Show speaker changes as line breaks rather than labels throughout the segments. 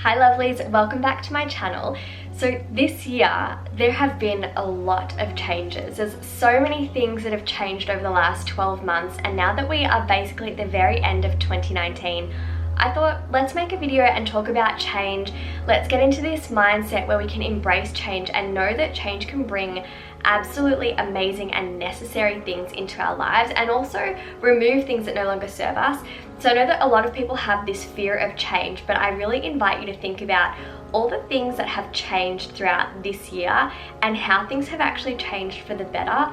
Hi lovelies, welcome back to my channel. So this year there have been a lot of changes. There's so many things that have changed over the last 12 months, and now that we are basically at the very end of 2019, I thought let's make a video and talk about change. Let's get into this mindset where we can embrace change and know that change can bring absolutely amazing and necessary things into our lives, and also remove things that no longer serve us. So I know that a lot of people have this fear of change, but I really invite you to think about all the things that have changed throughout this year and how things have actually changed for the better.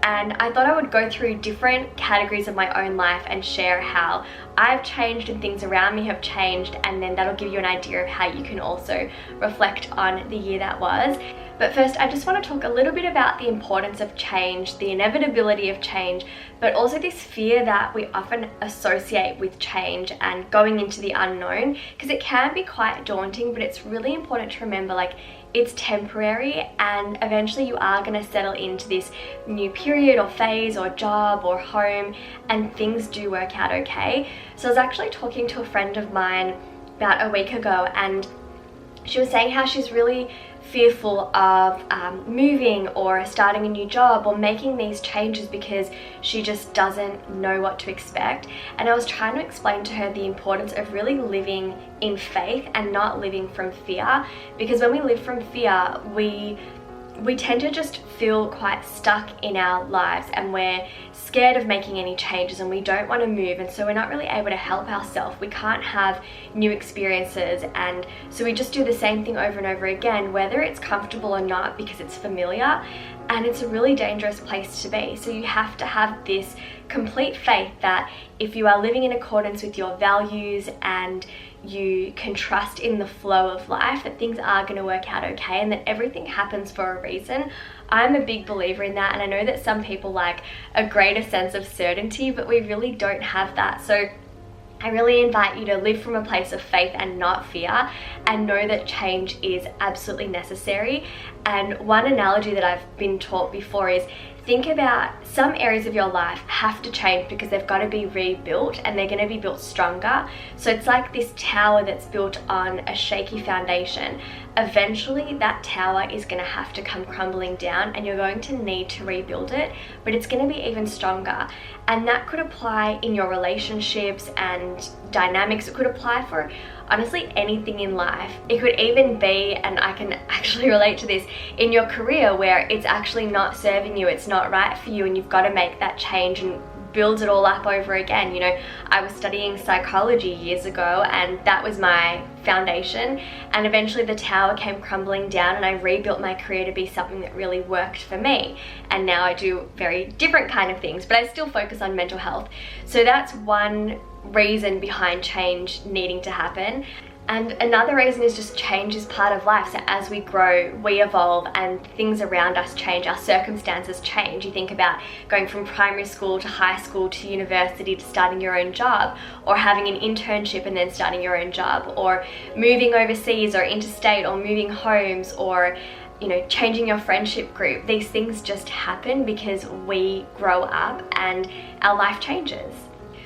And I thought I would go through different categories of my own life and share how I've changed and things around me have changed, and then that'll give you an idea of how you can also reflect on the year that was. But first, I just want to talk a little bit about the importance of change, the inevitability of change, but also this fear that we often associate with change and going into the unknown, because it can be quite daunting, but it's really important to remember, like, it's temporary and eventually you are going to settle into this new period or phase or job or home, and things do work out okay. So I was actually talking to a friend of mine about a week ago, and she was saying how she's really fearful of moving or starting a new job or making these changes because she just doesn't know what to expect. And I was trying to explain to her the importance of really living in faith and not living from fear, because when we live from fear, we tend to just feel quite stuck in our lives, and we're scared of making any changes, and we don't want to move, and so we're not really able to help ourselves. We can't have new experiences, and so we just do the same thing over and over again, whether it's comfortable or not, because it's familiar, and it's a really dangerous place to be. So you have to have this complete faith that if you are living in accordance with your values and you can trust in the flow of life, that things are going to work out okay and that everything happens for a reason. I'm a big believer in that, and I know that some people like a greater sense of certainty, but we really don't have that. So I really invite you to live from a place of faith and not fear, and know that change is absolutely necessary. And one analogy that I've been taught before is, think about some areas of your life have to change because they've got to be rebuilt, and they're going to be built stronger. So it's like this tower that's built on a shaky foundation. Eventually that tower is going to have to come crumbling down, and you're going to need to rebuild it, but it's going to be even stronger. And that could apply in your relationships and dynamics. It could apply for honestly anything in life. It could even be, and I can actually relate to this, in your career where it's actually not serving you, it's not right for you, and you've got to make that change and build it all up over again. You know, I was studying psychology years ago, and that was my foundation, and eventually the tower came crumbling down, and I rebuilt my career to be something that really worked for me. And now I do very different kind of things, but I still focus on mental health. So that's one reason behind change needing to happen. And another reason is just change is part of life. So as we grow, we evolve, and things around us change, our circumstances change. You think about going from primary school to high school to university to starting your own job, or having an internship and then starting your own job, or moving overseas or interstate, or moving homes, or changing your friendship group. These things just happen because we grow up and our life changes.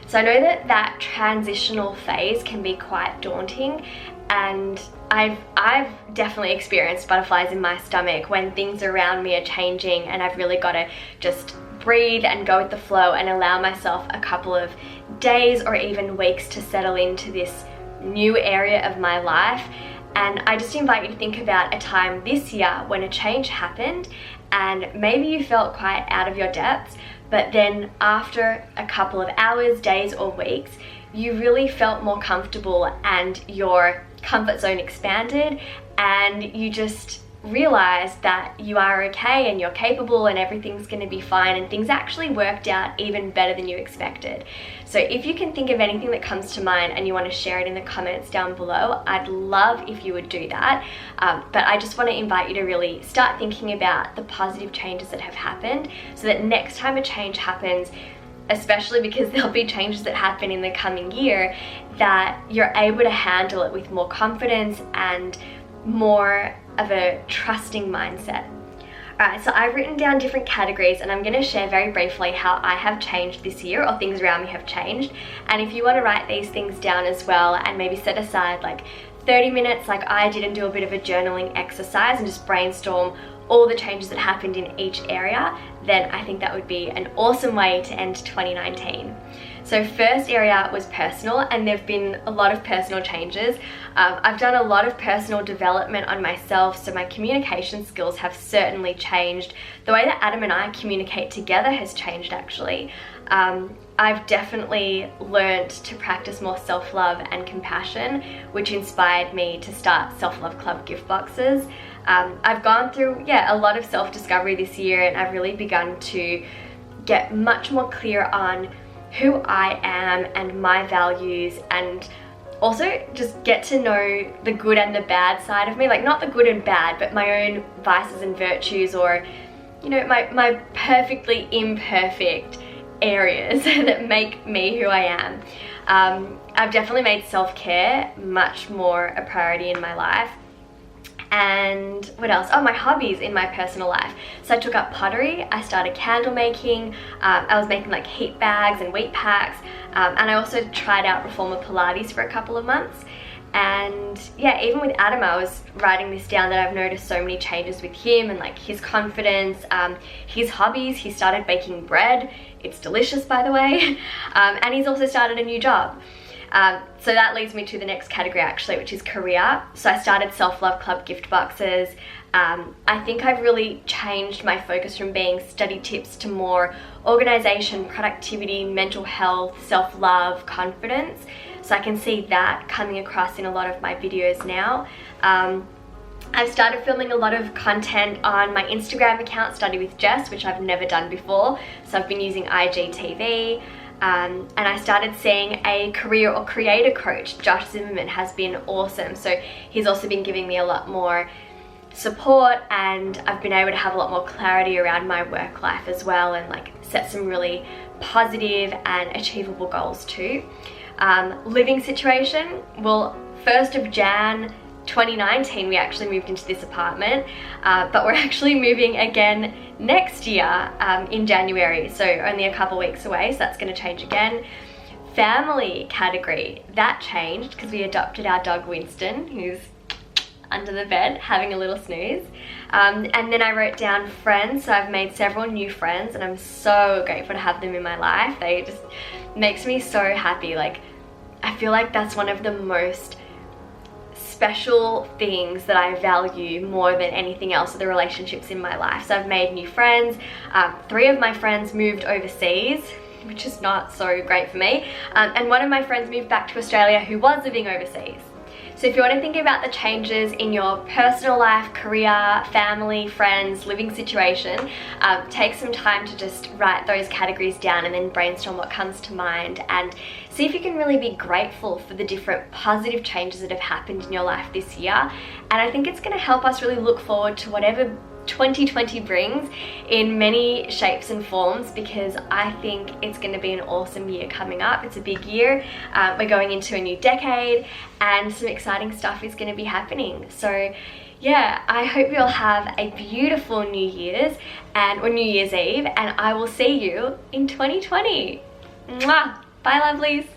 So I know that that transitional phase can be quite daunting, and I've definitely experienced butterflies in my stomach when things around me are changing, and I've really got to just breathe and go with the flow and allow myself a couple of days or even weeks to settle into this new area of my life. And I just invite you to think about a time this year when a change happened, and maybe you felt quite out of your depths, but then after a couple of hours, days or weeks, you really felt more comfortable, and your comfort zone expanded, and you just realized that you are okay and you're capable and everything's going to be fine, and things actually worked out even better than you expected. So if you can think of anything that comes to mind and you want to share it in the comments down below, I'd love if you would do that. But I just want to invite you to really start thinking about the positive changes that have happened, so that next time a change happens, especially because there'll be changes that happen in the coming year, that you're able to handle it with more confidence and more of a trusting mindset. Alright, so I've written down different categories, and I'm going to share very briefly how I have changed this year, or things around me have changed. And if you want to write these things down as well and maybe set aside like 30 minutes like I did and do a bit of a journaling exercise and just brainstorm all the changes that happened in each area, then I think that would be an awesome way to end 2019. So first area was personal, and there have been a lot of personal changes. I've done a lot of personal development on myself, so my communication skills have certainly changed. The way that Adam and I communicate together has changed actually. I've definitely learnt to practice more self-love and compassion, which inspired me to start Self-Love Club gift boxes. I've gone through, a lot of self-discovery this year, and I've really begun to get much more clear on who I am and my values, and also just get to know the good and the bad side of me. Like, not the good and bad, but my own vices and virtues, or, you know, my perfectly imperfect areas that make me who I am. I've definitely made self-care much more a priority in my life. And what else? Oh, my hobbies in my personal life. So I took up pottery, I started candle making, I was making like heat bags and wheat packs, and I also tried out reformer Pilates for a couple of months. And yeah, even with Adam, I was writing this down that I've noticed so many changes with him, and like his confidence, his hobbies. He started baking bread. It's delicious, by the way. And he's also started a new job. So that leads me to the next category actually, which is career. So I started Self-Love Club gift boxes. I think I've really changed my focus from being study tips to more organization, productivity, mental health, self-love, confidence. So I can see that coming across in a lot of my videos now. I've started filming a lot of content on my Instagram account, Study with Jess, which I've never done before. So I've been using IGTV. And I started seeing a career or creator coach. Josh Zimmerman has been awesome. So he's also been giving me a lot more support, and I've been able to have a lot more clarity around my work life as well, and like set some really positive and achievable goals too. Living situation, well, 1st of Jan 2019 we actually moved into this apartment, but we're actually moving again next year in January, so only a couple weeks away, so that's going to change again. Family category, that changed because we adopted our dog Winston, who's under the bed having a little snooze. And then I wrote down friends, so I've made several new friends, and I'm so grateful to have them in my life. They just makes me so happy. Like, I feel like that's one of the most special things that I value more than anything else, are the relationships in my life. So I've made new friends. 3 of my friends moved overseas, which is not so great for me. And one of my friends moved back to Australia who was living overseas. So if you want to think about the changes in your personal life, career, family, friends, living situation, take some time to just write those categories down and then brainstorm what comes to mind, and see if you can really be grateful for the different positive changes that have happened in your life this year. And I think it's going to help us really look forward to whatever 2020 brings in many shapes and forms, because I think it's going to be an awesome year coming up. It's a big year. We're going into a new decade, and some exciting stuff is going to be happening. So yeah, I hope you'll have a beautiful New Year's or New Year's Eve, and I will see you in 2020. Mwah! Bye, lovelies.